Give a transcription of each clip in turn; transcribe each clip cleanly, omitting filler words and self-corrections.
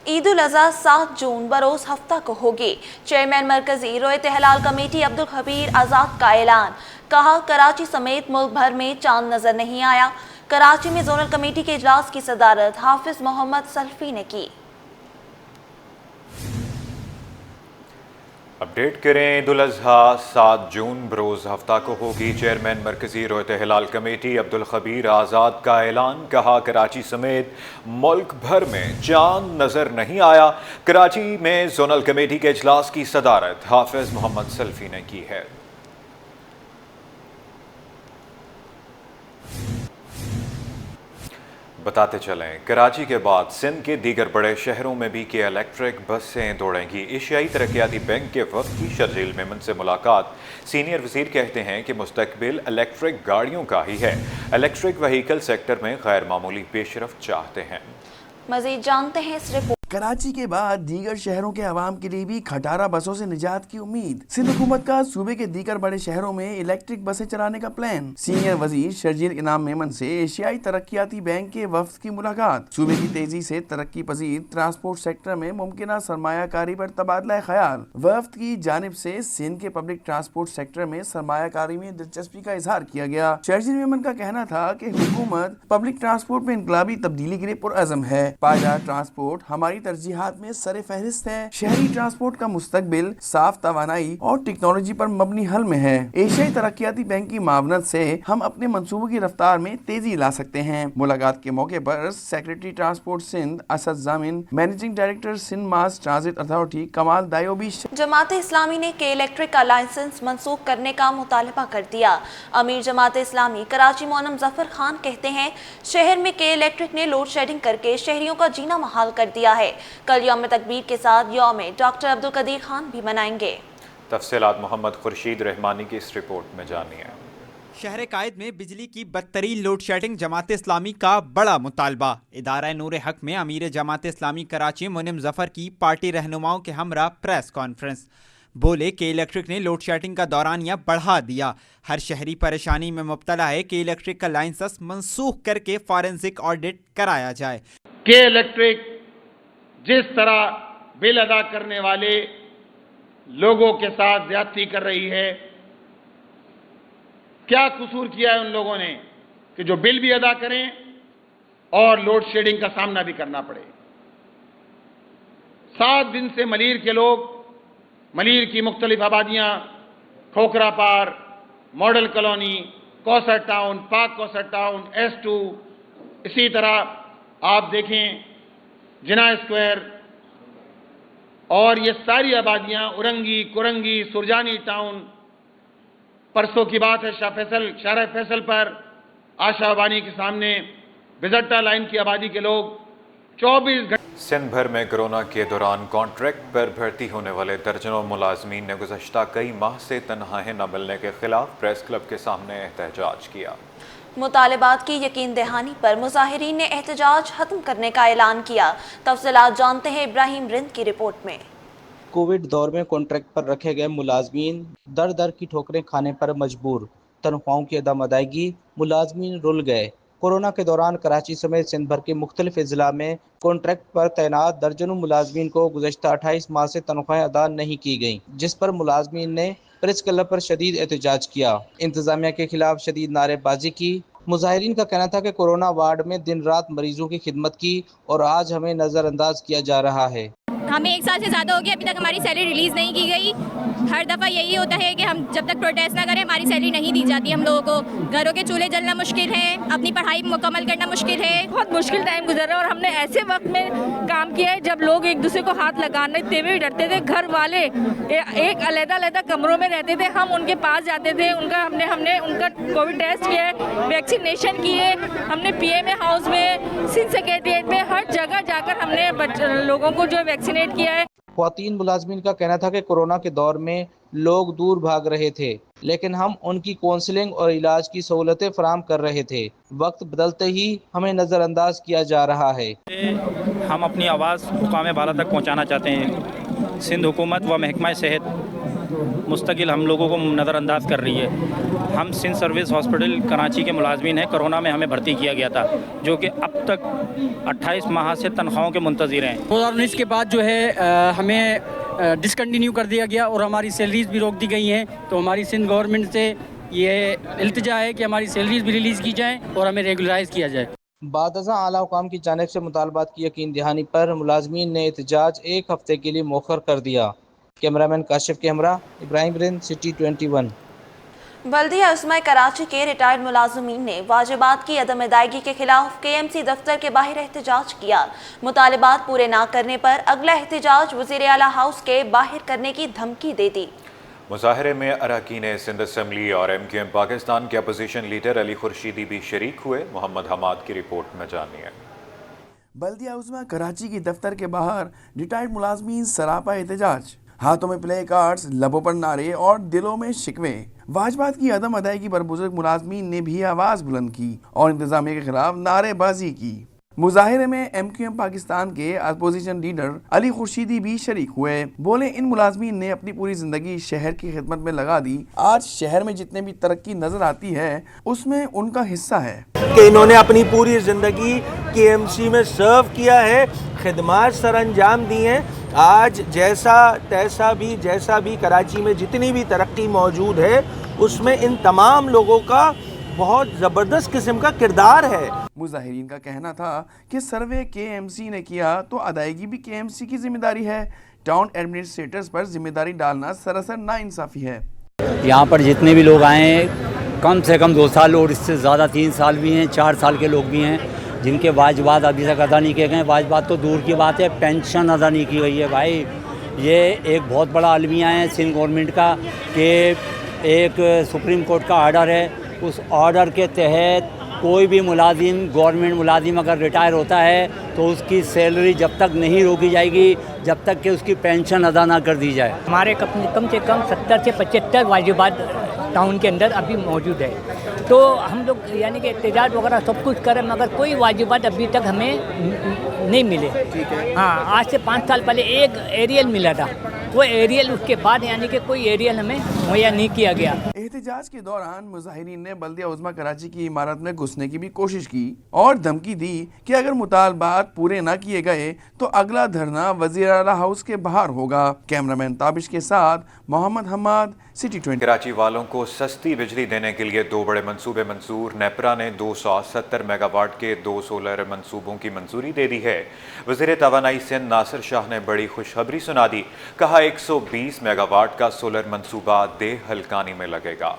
ईद उल अज़हा 7 जून बरोज़ हफ्ता को होगी। चेयरमैन मरकजी रोयत हलाल कमेटी अब्दुल खबीर आज़ाद का ऐलान। कहा, कराची समेत मुल्क भर में चांद नजर नहीं आया। कराची में जोनल कमेटी के इजलास की सदारत हाफिज मोहम्मद सल्फी ने की। अपडेट करें, ईद उल अज़हा 7 जून बरोज़ हफ्ता को होगी। चेयरमैन मरकजी रोयत हिलाल कमेटी अब्दुल खबीर आज़ाद का ऐलान। कहा, कराची समेत मुल्क भर में चांद नज़र नहीं आया। कराची में जोनल कमेटी के इजलास की सदारत हाफिज मोहम्मद सल्फी ने की है। बताते चलें, कराची के बाद सिंध के दीगर बड़े शहरों में भी के इलेक्ट्रिक बसें दौड़ेंगी। एशियाई तरक्याती बैंक के वफद की शर्जील मेमन से मुलाकात। सीनियर वज़ीर कहते हैं कि मुस्तकबिल इलेक्ट्रिक गाड़ियों का ही है। इलेक्ट्रिक व्हीकल सेक्टर में गैर मामूली पेशरफ्त चाहते हैं। मज़ीद जानते हैं इस रिपोर्ट। कराची के बाद दीगर शहरों के अवाम के लिए भी खटारा बसों से निजात की उम्मीद। सिंध हुकूमत का सूबे के दीगर बड़े शहरों में इलेक्ट्रिक बसें चलाने का प्लान। सीनियर वजीर शर्जील इनाम मेमन से एशियाई तरक्याती बैंक के वफ्द की मुलाकात। सूबे की तेजी से तरक्की पजीर ट्रांसपोर्ट सेक्टर में मुमकिन सरमायाकारी पर तबादला ख्याल। वफ्द की जानिब से सिंध के पब्लिक ट्रांसपोर्ट सेक्टर में सरमायाकारी में दिलचस्पी का इजहार किया गया। शर्जील मेमन का कहना था कि हुकूमत पब्लिक ट्रांसपोर्ट में इनकलाबी तब्दीली के लिए पुरअज़म है। पायदार ट्रांसपोर्ट हमारी तरजीहात में सरे फहरिस्त है। शहरी ट्रांसपोर्ट का मुस्तकबिल साफ तवानाई और टेक्नोलॉजी पर मबनी हल में है। एशियाई तरक्याती बैंक की मावनत से हम अपने मंसूबों की रफ्तार में तेजी ला सकते हैं। मुलाकात के मौके पर secretary transport Sindh Asad Jamin, managing director Sindh mass transit authority Kamal दायोबी। जमात इस्लामी ने के इलेक्ट्रिक का लाइसेंस मनसूख करने का मुतालबा कर दिया। अमीर जमात इस्लामी कराची मोनम जफर खान कहते हैं, शहर में के इलेक्ट्रिक ने लोड शेडिंग करके शहरियों का जीना महाल कर दिया है। कल यौम तकबीर के साथ यौम डॉक्टर अब्दुल कदीर खान भी मनाएंगे। तफसीलात मोहम्मद खुर्शीद रहमानी की इस रिपोर्ट में जानिए। शहर कायद में बिजली की बदतरीन लोड शेडिंग जमात इस्लामी का बड़ा मुतालबा। इदारा नूर हक में अमीर जमात इस्लामी कराची मुनिम जफर की पार्टी रहनुमाओं के हमरा प्रेस कॉन्फ्रेंस। बोले कि इलेक्ट्रिक ने लोड शेडिंग का दौरानिया बढ़ा दिया। हर शहरी परेशानी में मुब्तला है कि इलेक्ट्रिक का लाइसेंस मनसूख करके फॉरेंसिक ऑडिट कराया जाए। के इलेक्ट्रिक जिस तरह बिल अदा करने वाले लोगों के साथ ज्यादती कर रही है, क्या कसूर किया है उन लोगों ने कि जो बिल भी अदा करें और लोड शेडिंग का सामना भी करना पड़े। 7 दिन से मलीर के लोग, मलीर की मुख्तलिफ आबादियां, खोखरा पार, मॉडल कॉलोनी, कौसर टाउन, पाक कौसर टाउन, S2, इसी तरह आप देखें जिना स्क्वायर और ये सारी आबादियां, उरंगी, कुरंगी, सुरजानी टाउन। परसों की बात है, शाह फैसल पर आशा वानी के सामने बिजट्टा लाइन की आबादी के लोग 24 घंटे। सिंध भर में कोरोना के दौरान कॉन्ट्रैक्ट पर भर्ती होने वाले दर्जनों मुलाजमीन ने गुज़श्ता कई माह से तनख्वाहें न मिलने के खिलाफ प्रेस क्लब के सामने एहतजाज किया। मुतालबात की यकीन दहानी पर मुजाहिरीन ने एहतजाज खत्म करने का ऐलान किया। तफसीलात जानते हैं इब्राहिम रिंद की रिपोर्ट में। कोविड दौर में कॉन्ट्रैक्ट पर रखे गए मुलाजमीन दर दर की ठोकरें खाने पर मजबूर। तनख्वाहों की अदम अदायगी, मुलाजमीन रुल गए। कोरोना के दौरान कराची समेत सिंध भर के मुख्तलिफ अजला में कॉन्ट्रैक्ट पर तैनात दर्जनों मुलाजमीन को गुज़श्ता 28 माह से तनख्वाहें अदा नहीं की गईं, जिस पर मुलाजमीन ने प्रेस क्लब पर शदीद एहतजाज किया। इंतजामिया के खिलाफ शदीद नारेबाजी की। मुजाहिरीन का कहना था कि कोरोना वार्ड में दिन रात मरीजों की खिदमत की और आज हमें नज़रअंदाज किया जा रहा है। हमें 1 साल से ज़्यादा हो गया, अभी तक हमारी सैलरी रिलीज़ नहीं की गई। हर दफ़ा यही होता है कि हम जब तक प्रोटेस्ट ना करें हमारी सैलरी नहीं दी जाती। हम लोगों को घरों के चूल्हे जलना मुश्किल है, अपनी पढ़ाई मुकम्मल करना मुश्किल है। बहुत मुश्किल टाइम गुजर रहा है और हमने ऐसे वक्त में काम किया है जब लोग एक दूसरे को हाथ लगाने देवे भी डरते थे। घर वाले एक अलग-अलग कमरों में रहते थे, हम उनके पास जाते थे। हमने उनका कोविड टेस्ट किया है, वैक्सीनेशन की है। हमने PMA हाउस में, सिंध सेक्रेटरीट में, हर जगह जाकर हमने लोगों को जो वैक्सीनेट किया है। ख्वातीन मुलाजमीन का कहना था कि कोरोना के दौर में लोग दूर भाग रहे थे, लेकिन हम उनकी काउंसलिंग और इलाज की सहूलतें फराहम कर रहे थे। वक्त बदलते ही हमें नज़रअंदाज किया जा रहा है। हम अपनी आवाज़ हुकाम बाला तक पहुँचाना चाहते हैं। सिंध हुकूमत व महकमा सेहत मुस्तकिल हम लोगों को नज़रअंदाज कर रही है। हम सिंध सर्विस हॉस्पिटल कराची के मुलाजमीन हैं। कोरोना में हमें भर्ती किया गया था, जो कि अब तक 28 माह से तनख्वाहों के मुंतज़िर हैं। 2019 के बाद जो है हमें डिसकंटिन्यू कर दिया गया और हमारी सैलरीज भी रोक दी गई हैं। तो हमारी सिंध गवर्नमेंट से ये इल्तिजा है कि हमारी सैलरीज भी रिलीज़ की जाएँ और हमें रेगुलराइज़ किया जाए। बाद अज़ां आला हुकाम की जानिब से मुतालबात की यकीन दहानी पर मुलाजमीन ने एहतजाज 1 हफ्ते के लिए मौखर कर दिया। कैमरामैन काशिफ के हमरा इब्राहिम रिंद, सिटी 21। बल्दिया उस्मा कराची के रिटायर्ड मुलाजमीन ने वाजिबात की अदम अदायगी के खिलाफ KMC दफ्तर के बाहर एहतजाज किया। मुतालिबात पूरे ना करने पर अगला एहतजाज वज़ीर आला हाउस के बाहर करने की धमकी दे दी। मुजाहरे में अरकान सिंध असम्बली और MQM पाकिस्तान के अपोजिशन लीडर अली खुर्शीदी भी शरीक हुए। मोहम्मद हमाद की रिपोर्ट में जानिए। बल्दिया उस्मा कराची की दफ्तर के बाहर रिटायर्ड मुलाजमीन सरापा एहतजाज, हाथों में प्ले कार्ड्स, लबों पर नारे और दिलों में शिकवे। वाजिबात की अदम अदायगी पर बुजुर्ग मुलाजमीन ने भी आवाज बुलंद की और इंतजामिया के खिलाफ नारेबाजी की। मुजाहिरे में MQM पाकिस्तान के अपोजिशन लीडर अली खुर्शीदी भी शरीक हुए। बोले, इन मुलाजमीन ने अपनी पूरी जिंदगी शहर की खिदमत में लगा दी। आज शहर में जितने भी तरक्की नजर आती है उसमें उनका हिस्सा है कि इन्होंने अपनी पूरी जिंदगी KMC में सर्व किया है, खिदमत सर अंजाम दी हैं। आज जैसा भी कराची में जितनी भी तरक्की मौजूद है उसमें इन तमाम लोगों का बहुत ज़बरदस्त किस्म का किरदार है। मुजाहिरीन का कहना था कि सर्वे KMC ने किया तो अदायगी भी KMC की जिम्मेदारी है। टाउन एडमिनिस्ट्रेटर्स पर जिम्मेदारी डालना सरासर नाइंसाफी है। यहाँ पर जितने भी लोग आए हैं कम से कम 2 साल और इससे ज़्यादा 3 साल भी हैं, 4 साल के लोग भी हैं जिनके वाजिबात अभी तक अदा नहीं किए गए। वाजिबात तो दूर की बात है, पेंशन अदा नहीं की गई है। भाई ये एक बहुत बड़ा अलमिया है सिंध गवर्नमेंट का कि एक सुप्रीम कोर्ट का ऑर्डर है, उस ऑर्डर के तहत कोई भी मुलाजिम, गवर्नमेंट मुलाजिम अगर रिटायर होता है तो उसकी सैलरी जब तक नहीं रोकी जाएगी जब तक कि उसकी पेंशन अदा ना कर दी जाए। हमारे कम से कम 70 से 75 वाजिबात टाउन के अंदर अभी मौजूद है। तो हम लोग यानी कि एहतजाज वगैरह सब कुछ करें मगर कोई वाजिबात अभी तक हमें नहीं मिले। हाँ, आज से 5 साल पहले एक एरियल मिला था, वो एरियल उसके बाद यानी कि कोई एरियल हमें मुहैया नहीं किया गया। एहतजाज के दौरान मुजाहिरीन ने बल्दिया उज़्मा कराची की इमारत में घुसने की भी कोशिश की और धमकी दी कि अगर मुतालबात पूरे न किए गए तो अगला धरना वज़ीर आला हाउस के बाहर होगा। कैमरामैन ताबिश के साथ मोहम्मद हमाद, सिटी 20। कराची वालों को सस्ती बिजली देने के लिए 2 बड़े मंसूबे मंजूर। नेपरा ने 270 मेगावाट के 2 सोलर मंसूबों की मंजूरी दे दी है। वज़ीर तवानाई सिंध नासिर शाह ने बड़ी खुशखबरी सुना दी। कहा 120 मेगावाट का सोलर मंसूबा देह हल्कानी में लगेगा।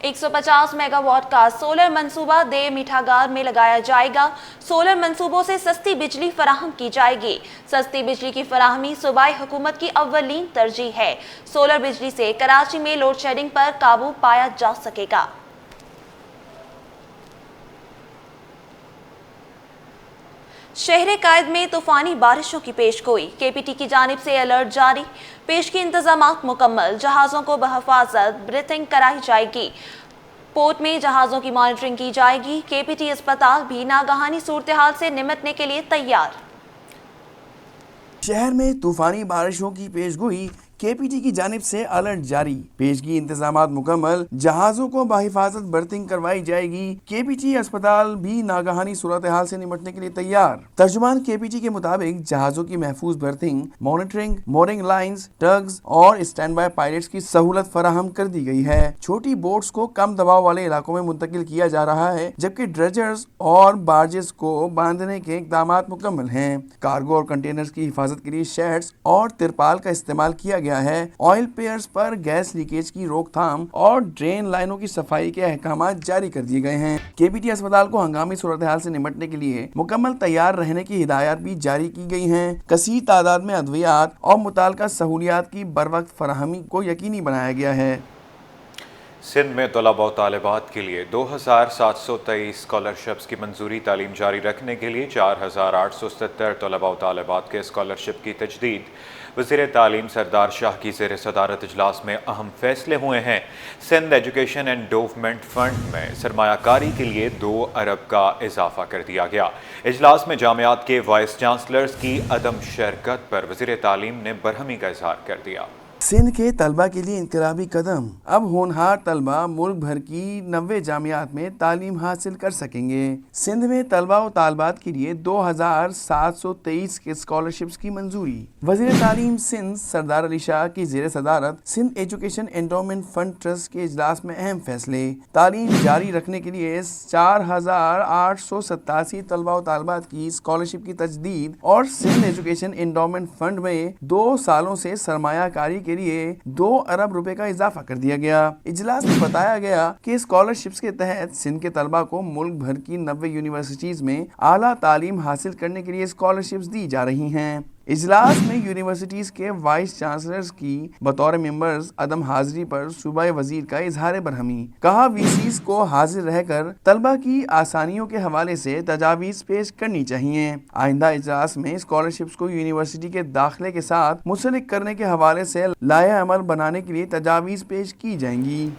150 मेगावाट का सोलर मंसूबा दे मीठागार में लगाया जाएगा। सोलर मंसूबों से सस्ती बिजली फराहम की जाएगी। सस्ती बिजली की फराहमी सूबाई हुकूमत की अव्वलीन तरजीह है। सोलर बिजली से कराची में लोड शेडिंग पर काबू पाया जा सकेगा। शहर कायद में तूफानी बारिशों की पेशगोई। KPT की जानिब से अलर्ट जारी। पेशगी इंतजामात मुकम्मल। जहाज़ों को बहफाजत ब्रीथिंग कराई जाएगी। पोर्ट में जहाज़ों की मॉनिटरिंग की जाएगी। KPT अस्पताल भी नागहानी सूरत हाल से निमटने के लिए तैयार। शहर में तूफानी बारिशों की पेशगोई। KPT की जानिब से अलर्ट जारी। पेशगी इंतजामात मुकम्मल। जहाज़ों को बाहिफाजत बर्थिंग करवाई जाएगी। KPT अस्पताल भी नागहानी सूरत हाल से निपटने के लिए तैयार। तर्जुमान KPT के मुताबिक जहाज़ों की महफूज berthing, monitoring, mooring lines, tugs और स्टैंड बाय पायलट्स की सहूलत फराहम कर दी गई है। छोटी बोट्स को कम दबाव वाले इलाकों में मुंतकिल किया जा रहा है, जबकि ड्रेजर्स और बार्जेस को बांधने के इकदाम मुकम्मल हैं। कार्गो और कंटेनर्स की हिफाजत के लिए शेड्स और तिरपाल का इस्तेमाल किया गया है। ऑयल पेयर्स पर गैस लीकेज की रोकथाम और ड्रेन लाइनों की सफाई के अहकाम जारी कर दिए गए हैं। KPT अस्पताल को हंगामी सूरत हाल से निपटने के लिए मुकम्मल तैयार रहने की हिदायत भी जारी की गई हैं। कसीर तादाद में अद्वियात और मुताल्लिका सहूलियात की बरवक्त फराहमी को यकीनी बनाया गया है। सिंध में तलबा और तालिबात के लिए 2723 स्कॉलरशिप्स की मंजूरी। तालीम जारी रखने के लिए 4870 तलबा और तालिबात के स्कॉलरशिप की तजदीद। वज़ीर तालीम सरदार शाह की ज़ेर सदारत इजलास में अहम फैसले हुए हैं। सिंध एजुकेशन एंडोवमेंट फंड में सरमायाकारी के लिए 2 अरब का इजाफा कर दिया गया। इजलास में जामियात के वाइस चांसलर्स की अदम शिरकत पर वज़ीर तालीम ने बरहमी का इजहार कर दिया। सिंध के तलबा के लिए इनकलाबी कदम। अब होनहार तलबा मुल्क भर की 90 जामियात में तालीम हासिल कर सकेंगे। सिंध में तलबा और तालबात के लिए 2723 के स्कॉलरशिप्स की मंजूरी। वज़ीर तालीम सिंध सरदार अली शाह की ज़ेर सदारत Sindh education endowment fund trust के इजलास में अहम फैसले। तालीम जारी रखने के लिए 4887 तलबा और तालबात की स्कॉलरशिप की तजदीद और सिंध एजुकेशन एंडोमेंट फंड में 2 सालों से सरमायाकारी के लिए 2 अरब रुपए का इजाफा कर दिया गया। इजलास में बताया गया कि स्कॉलरशिप्स के तहत सिंध के तलबा को मुल्क भर की 90 यूनिवर्सिटीज में आला तालीम हासिल करने के लिए स्कॉलरशिप्स दी जा रही हैं। इजलास में यूनिवर्सिटीज के वाइस चांसलर्स की बतौर मेंबर्स अदम हाजिरी पर सूबाई वजीर का इजहार बरहमी। कहा वीसीज को हाजिर रहकर तलबा की आसानियों के हवाले से तजावीज़ पेश करनी चाहिए। आइंदा इजलास में स्कॉलरशिप्स को यूनिवर्सिटी के दाखिले के साथ मुंसलिक करने के हवाले से लाया अमल बनाने के लिए तजावीज़ पेश की जाएंगी।